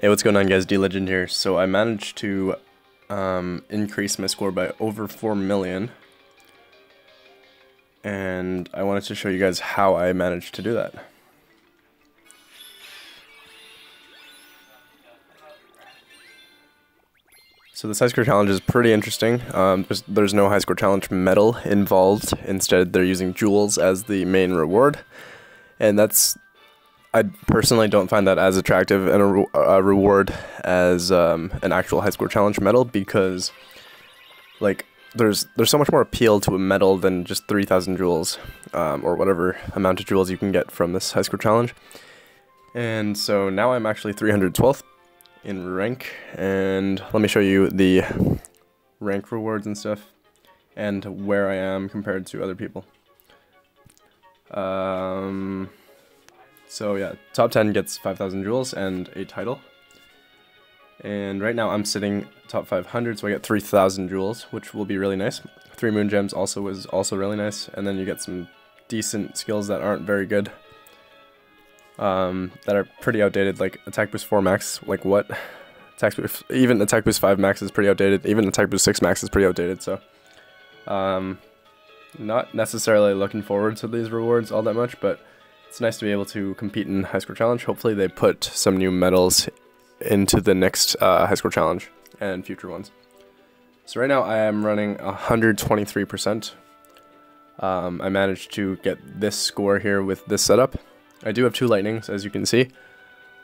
Hey, what's going on, guys? DLegend here. So I managed to increase my score by over 4 million, and I wanted to show you guys how I managed to do that. So this high score challenge is pretty interesting. There's no high score challenge medal involved. Instead, they're using jewels as the main reward, and I personally don't find that as attractive and a reward as an actual high score challenge medal, because like there's so much more appeal to a medal than just 3,000 jewels or whatever amount of jewels you can get from this high score challenge. And so now I'm actually 312th in rank, and let me show you the rank rewards and stuff and where I am compared to other people. So yeah, top 10 gets 5,000 jewels and a title. And right now I'm sitting top 500, so I get 3,000 jewels, which will be really nice. 3 moon gems is also really nice, and then you get some decent skills that aren't very good, that are pretty outdated, like attack boost 4 max. Like what? Even attack boost 5 max is pretty outdated. Even attack boost 6 max is pretty outdated. So, not necessarily looking forward to these rewards all that much, but it's nice to be able to compete in high score challenge. Hopefully they put some new medals into the next high score challenge and future ones. So right now I am running 123%. I managed to get this score here with this setup. I do have 2 lightnings, as you can see.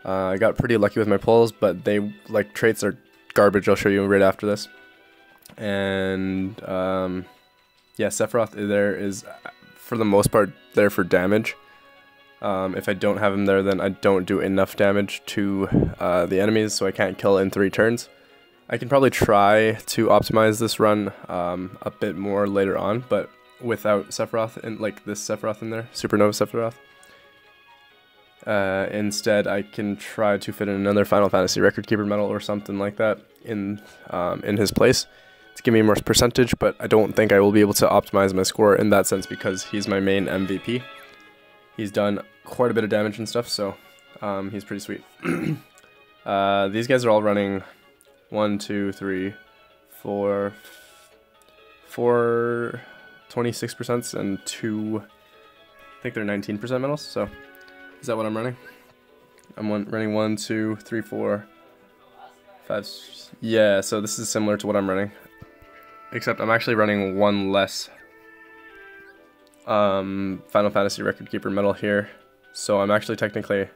I got pretty lucky with my pulls, but traits are garbage. I'll show you right after this. And yeah, Sephiroth there is for the most part there for damage. If I don't have him there, then I don't do enough damage to the enemies, so I can't kill in 3 turns. I can probably try to optimize this run a bit more later on, but without Sephiroth, like this Sephiroth in there, Supernova Sephiroth. Instead, I can try to fit in another Final Fantasy Record Keeper medal or something like that in his place to give me more percentage, but I don't think I will be able to optimize my score in that sense because he's my main MVP. He's done quite a bit of damage and stuff, so he's pretty sweet. These guys are all running 1, 2, 3, 4, 26% and 2, I think they're 19% medals, so is that what I'm running? I'm running 1, 2, 3, 4, 5, yeah, so this is similar to what I'm running, except I'm actually running 1 less Final Fantasy Record Keeper medal here, so I'm actually technically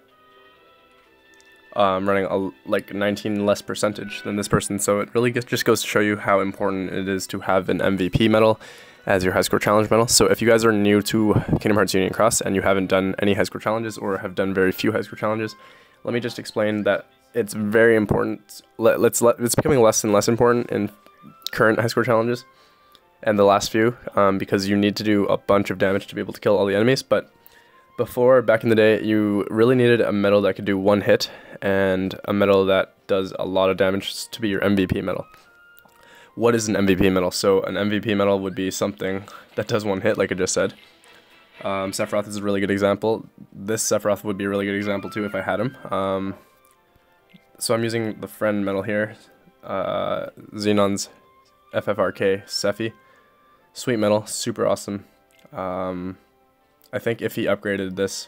running like 19 less percentage than this person. So it really just goes to show you how important it is to have an MVP medal as your high score challenge medal. So if you guys are new to Kingdom Hearts Union Cross and you haven't done any high score challenges or have done very few high score challenges, let me just explain that it's very important. It's becoming less and less important in current high score challenges and the last few, because you need to do a bunch of damage to be able to kill all the enemies. But before, back in the day, you really needed a medal that could do 1 hit and a medal that does a lot of damage to be your MVP medal. What is an MVP medal? So an MVP medal would be something that does 1 hit, like I just said. Sephiroth is a really good example. This Sephiroth would be a really good example too if I had him. So I'm using the friend medal here, Xenon's FFRK Sephi. Sweet medal, super awesome. I think if he upgraded this,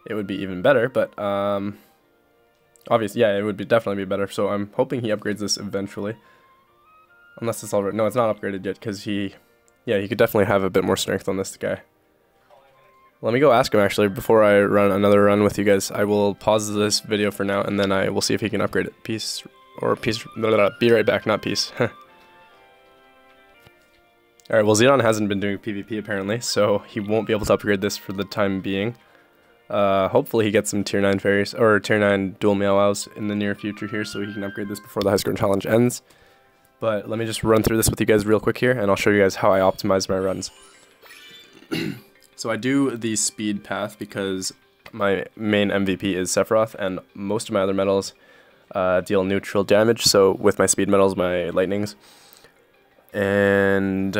it would be even better, but obviously, yeah, it would definitely be better, so I'm hoping he upgrades this eventually. Unless it's already, no, it's not upgraded yet, because he could definitely have a bit more strength on this guy. Let me go ask him, actually, before I run another run with you guys. I will pause this video for now, and then I will see if he can upgrade it. Peace, blah, blah, blah, be right back, not peace. Alright, well, Xenon hasn't been doing PvP apparently, so he won't be able to upgrade this for the time being. Hopefully he gets some tier 9 fairies, or tier 9 dual Meow Wows in the near future here, so he can upgrade this before the high score challenge ends. But let me just run through this with you guys real quick here, and I'll show you guys how I optimize my runs. So I do the speed path because my main MVP is Sephiroth, and most of my other medals deal neutral damage, so with my speed medals, my lightnings. And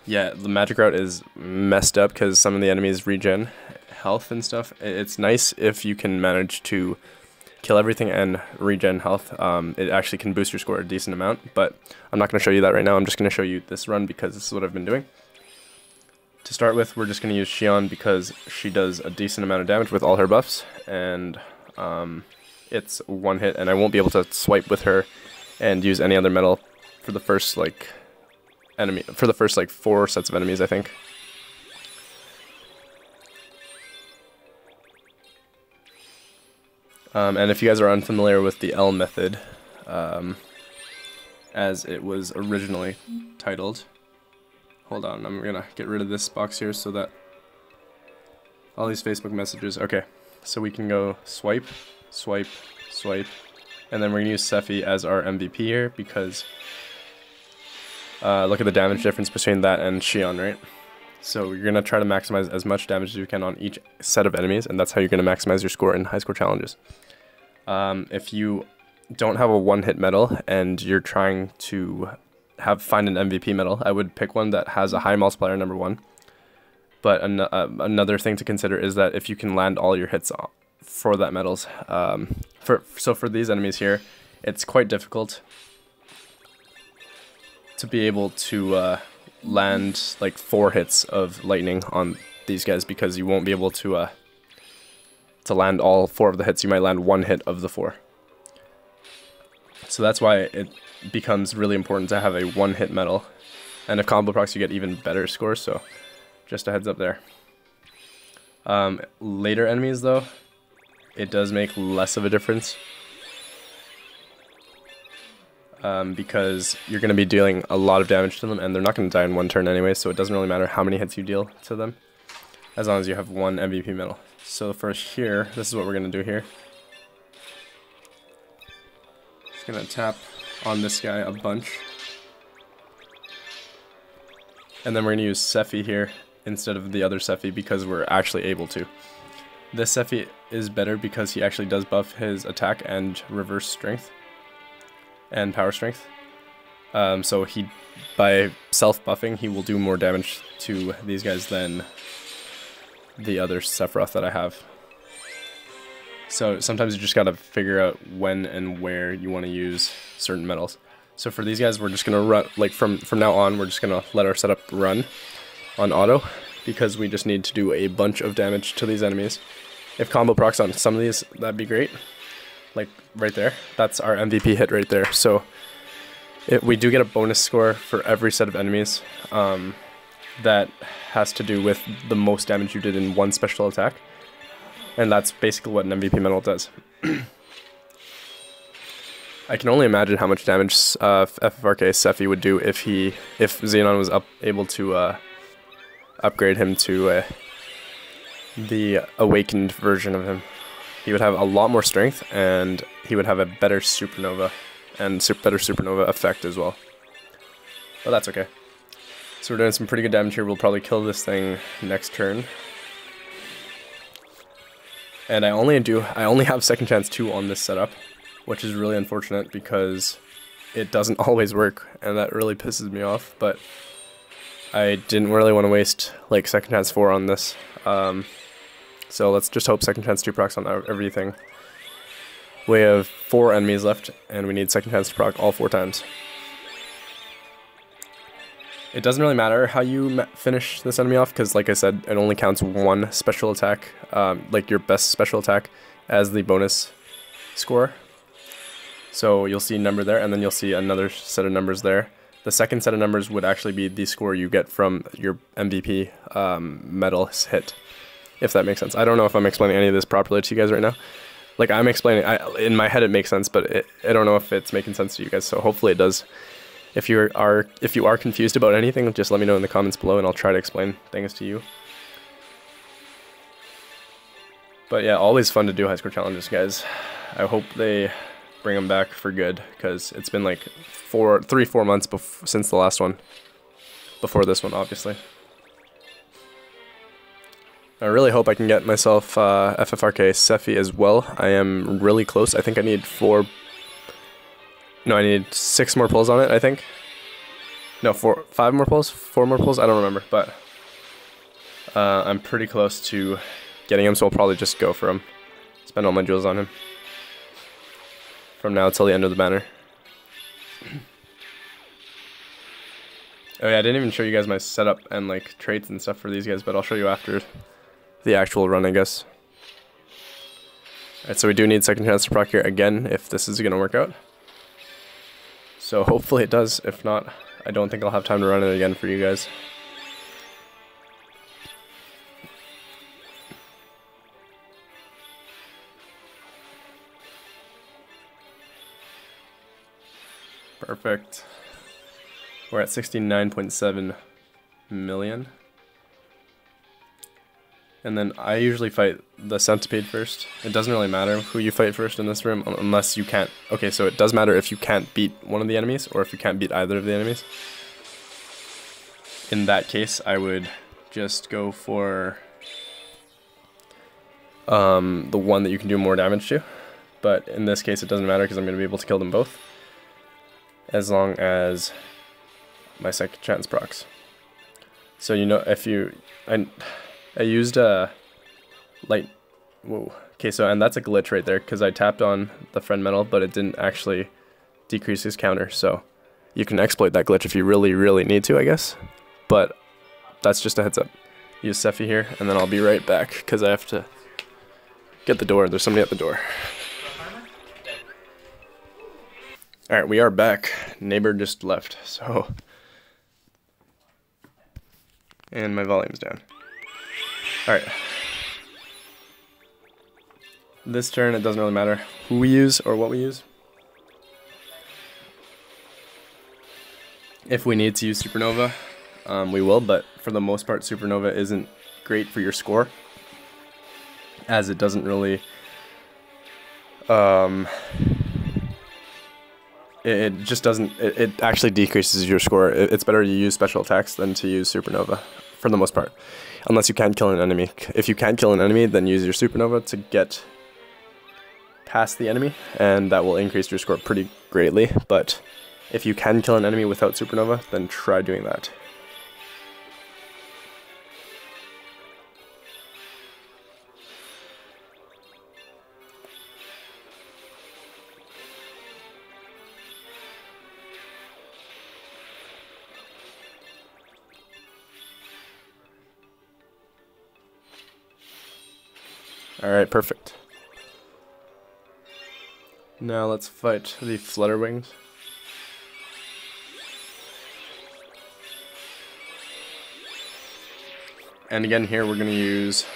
yeah, the magic route is messed up because some of the enemies regen health and stuff. It's nice if you can manage to kill everything and regen health. It actually can boost your score a decent amount, but I'm not going to show you that right now. I'm just going to show you this run because this is what I've been doing. To start with, we're just going to use Xion because she does a decent amount of damage with all her buffs, and it's one hit, and I won't be able to swipe with her and use any other metal for the first like 4 sets of enemies, I think. And if you guys are unfamiliar with the L method, as it was originally titled, hold on, I'm gonna get rid of this box here so that all these Facebook messages, okay, so we can go swipe, swipe, swipe, and then we're gonna use Sephi as our MVP here because look at the damage difference between that and Xion, right? So you're gonna try to maximize as much damage as you can on each set of enemies, and that's how you're gonna maximize your score in high score challenges. If you don't have a one-hit medal and you're trying to find an MVP medal, I would pick one that has a high multiplier, number one. But another thing to consider is that if you can land all your hits for that medals, so for these enemies here, it's quite difficult to be able to land like 4 hits of lightning on these guys because you won't be able to land all 4 of the hits. You might land 1 hit of the 4. So that's why it becomes really important to have a 1-hit medal, and if combo procs you get even better scores, so just a heads up there. Later enemies though, it does make less of a difference because you're going to be dealing a lot of damage to them, and they're not going to die in 1 turn anyway, so it doesn't really matter how many hits you deal to them as long as you have 1 MVP medal. So for here, this is what we're going to do here. Just going to tap on this guy a bunch. And then we're going to use Sephi here instead of the other Sephi because we're actually able to. This Sephi is better because he actually does buff his attack and reverse strength and power strength. So by self-buffing, he will do more damage to these guys than the other Sephiroth that I have. So sometimes you just gotta figure out when and where you want to use certain medals. So for these guys, we're just gonna run, like from now on, we're just gonna let our setup run on auto because we just need to do a bunch of damage to these enemies. If combo procs on some of these, that'd be great. Like right there, that's our MVP hit right there. So we do get a bonus score for every set of enemies that has to do with the most damage you did in 1 special attack. And that's basically what an MVP medal does. I can only imagine how much damage FFRK Sephi would do if Xenon was able to upgrade him to the awakened version of him. He would have a lot more strength, and he would have a better supernova and better supernova effect as well. But that's okay. So we're doing some pretty good damage here. We'll probably kill this thing next turn. And I only have second chance 2 on this setup, which is really unfortunate because it doesn't always work, and that really pisses me off. But I didn't really want to waste like second chance 4 on this. So let's just hope second chance 2 procs on everything. We have 4 enemies left, and we need second chance to proc all 4 times. It doesn't really matter how you finish this enemy off, because like I said, it only counts 1 special attack, like your best special attack, as the bonus score. So you'll see a number there, and then you'll see another set of numbers there. The second set of numbers would actually be the score you get from your MVP medal hit, if that makes sense. I don't know if I'm explaining any of this properly to you guys right now. Like I'm explaining, in my head it makes sense, but I don't know if it's making sense to you guys, so hopefully it does. If you are confused about anything, just let me know in the comments below and I'll try to explain things to you. But yeah, always fun to do high score challenges, guys. I hope they bring them back for good, because it's been like 3-4 months since the last one. Before this one, obviously. I really hope I can get myself FFRK Sephi as well. I am really close. I think I need 6 more pulls on it, I think. No, 5 more pulls? 4 more pulls? I don't remember, but I'm pretty close to getting him, so I'll probably just go for him. Spend all my jewels on him. from now till the end of the banner. Oh yeah, I didn't even show you guys my setup and like traits and stuff for these guys, but I'll show you after the actual run, I guess. Alright, so we do need second chance to proc here again if this is going to work out. So hopefully it does. If not, I don't think I'll have time to run it again for you guys. Perfect. We're at 69.7 million. And then I usually fight the centipede first. It doesn't really matter who you fight first in this room unless you can't. Okay, so it does matter if you can't beat one of the enemies or if you can't beat either of the enemies. In that case, I would just go for the one that you can do more damage to. But in this case, it doesn't matter because I'm going to be able to kill them both. As long as my second chance procs. So you know, if you... I used a light... Whoa. Okay, so, and that's a glitch right there, because I tapped on the friend medal, but it didn't actually decrease his counter, so you can exploit that glitch if you really, really need to, I guess. But that's just a heads up. Use Sephi here, and then I'll be right back, because I have to get the door. There's somebody at the door. Alright, we are back. Neighbor just left, so... And my volume's down. Alright. This turn, it doesn't really matter who we use or what we use. If we need to use Supernova, we will, but for the most part, Supernova isn't great for your score, as it doesn't really... It just doesn't... It actually decreases your score. It's better to use special attacks than to use Supernova, for the most part. Unless you can kill an enemy. If you can't kill an enemy, then use your Supernova to get past the enemy, and that will increase your score pretty greatly. But if you can kill an enemy without Supernova, then try doing that. Alright, perfect. Now let's fight the Flutterwings. And again here we're going to use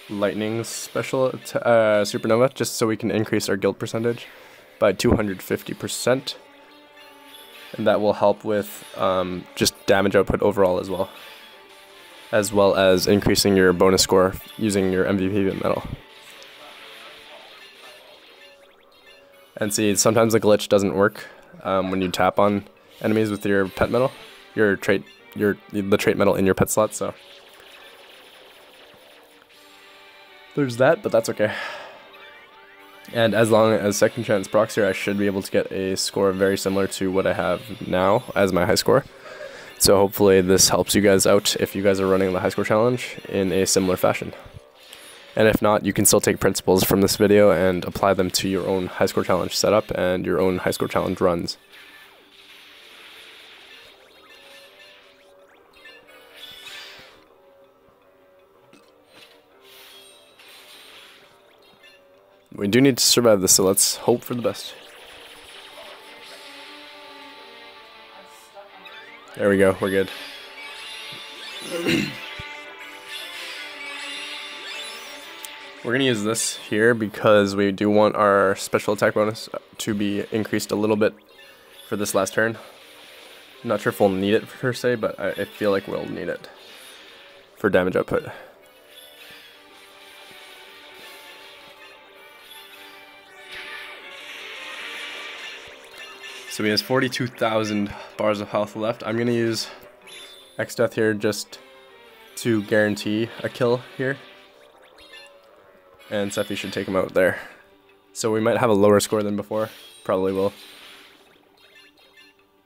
Lightning's special Supernova just so we can increase our guild percentage by 250%. And that will help with just damage output overall as well as increasing your bonus score using your MVP medal. And see, sometimes the glitch doesn't work when you tap on enemies with your pet medal, the trait medal in your pet slot. So there's that, but that's okay. And as long as second chance procs here, I should be able to get a score very similar to what I have now as my high score. So hopefully this helps you guys out if you guys are running the high score challenge in a similar fashion. And if not, you can still take principles from this video and apply them to your own high score challenge setup and your own high score challenge runs. We do need to survive this, so let's hope for the best. There we go, we're good. We're going to use this here because we do want our special attack bonus to be increased a little bit for this last turn. I'm not sure if we'll need it per se, but I feel like we'll need it for damage output. So he has 42,000 bars of health left. I'm going to use X-Death here just to guarantee a kill here. And Sephi should take him out there. So we might have a lower score than before. Probably will.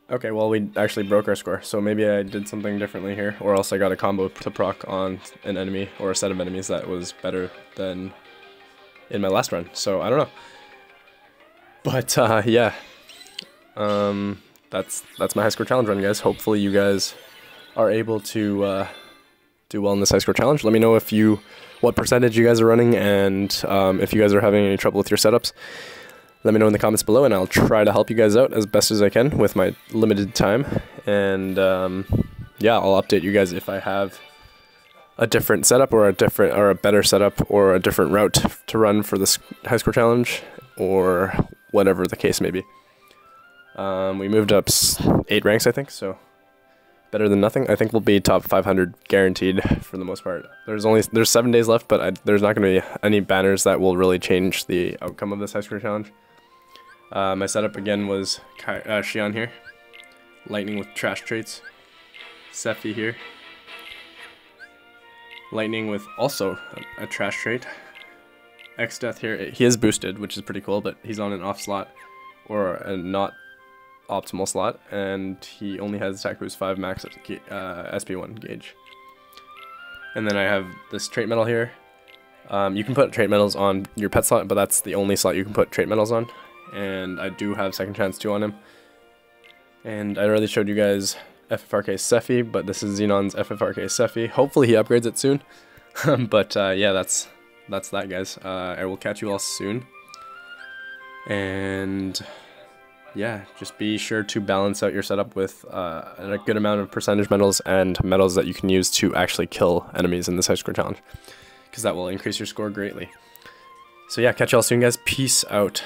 Okay, well we actually broke our score. So maybe I did something differently here. Or else I got a combo to proc on an enemy or a set of enemies that was better than in my last run. So I don't know. But yeah, that's my high score challenge run, guys. Hopefully you guys are able to do well in this high score challenge. Let me know what percentage you guys are running, and if you guys are having any trouble with your setups. Let me know in the comments below, and I'll try to help you guys out as best as I can with my limited time. And yeah, I'll update you guys if I have a different setup or a better setup or a different route to run for this high score challenge, or whatever the case may be. We moved up 8 ranks, I think, so better than nothing. I think we'll be top 500 guaranteed for the most part. There's 7 days left, but there's not going to be any banners that will really change the outcome of this high score challenge. My setup again was Xian here, Lightning with trash traits, Sephi here, Lightning with also a trash trait, X-Death here. He is boosted, which is pretty cool, but he's on an off slot or a not optimal slot, and he only has attack boost 5 max SP1 gauge. And then I have this trait medal here. You can put trait medals on your pet slot, but that's the only slot you can put trait medals on. And I do have second chance 2 on him. And I already showed you guys FFRK Sephi, but this is Xenon's FFRK Sephi. Hopefully he upgrades it soon. But yeah, that's that, guys. I will catch you all soon. And yeah, just be sure to balance out your setup with a good amount of percentage medals and medals that you can use to actually kill enemies in this high score challenge, because that will increase your score greatly. So yeah, catch you all soon, guys. Peace out.